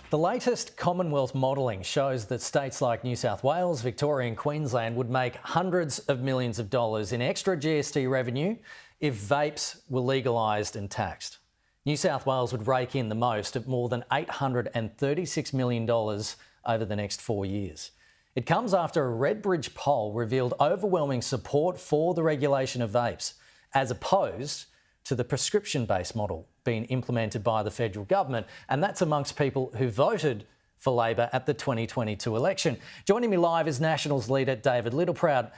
The latest Commonwealth modelling shows that states like New South Wales, Victoria and Queensland would make hundreds of millions of dollars in extra GST revenue if vapes were legalised and taxed. New South Wales would rake in the most at more than $836 million over the next 4 years. It comes after a Redbridge poll revealed overwhelming support for the regulation of vapes, as opposed to the prescription-based model being implemented by the federal government, and that's amongst people who voted for Labor at the 2022 election. Joining me live is Nationals leader David Littleproud.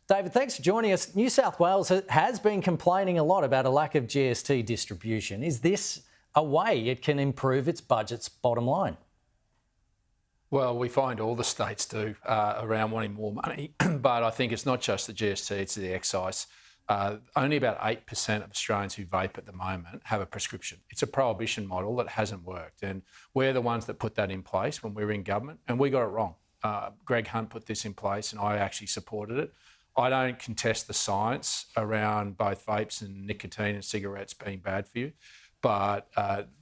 David, thanks for joining us. New South Wales has been complaining a lot about a lack of GST distribution. Is this a way it can improve its budget's bottom line? Well, we find all the states do around wanting more money, but I think it's not just the GST, it's the excise. Only about 8% of Australians who vape at the moment have a prescription. It's a prohibition model that hasn't worked, and we're the ones that put that in place when we were in government, and we got it wrong. Greg Hunt put this in place, and I actually supported it. I don't contest the science around both vapes and nicotine and cigarettes being bad for you, but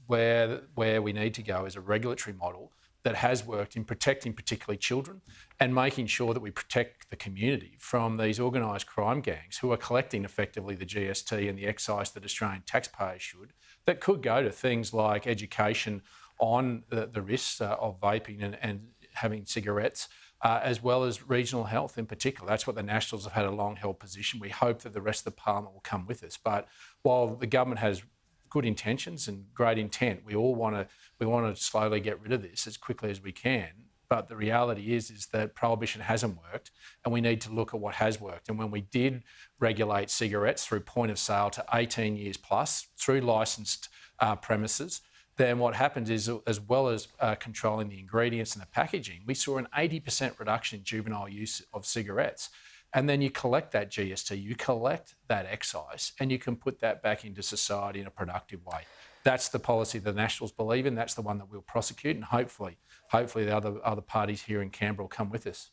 where we need to go is a regulatory model that has worked in protecting particularly children and making sure that we protect the community from these organised crime gangs who are collecting effectively the GST and the excise that Australian taxpayers should, that could go to things like education on the risks of vaping and having cigarettes, as well as regional health in particular. That's what the Nationals have had a long-held position. We hope that the rest of the Parliament will come with us. But while the government has good intentions and great intent, we want to slowly get rid of this as quickly as we can. But the reality is that prohibition hasn't worked, and we need to look at what has worked. And when we did regulate cigarettes through point of sale to 18 years plus, through licensed premises, then what happened is, as well as controlling the ingredients and the packaging, we saw an 80% reduction in juvenile use of cigarettes. And then you collect that GST, you collect that excise, and you can put that back into society in a productive way. That's the policy the Nationals believe in. That's the one that we'll prosecute, and hopefully the other parties here in Canberra will come with us.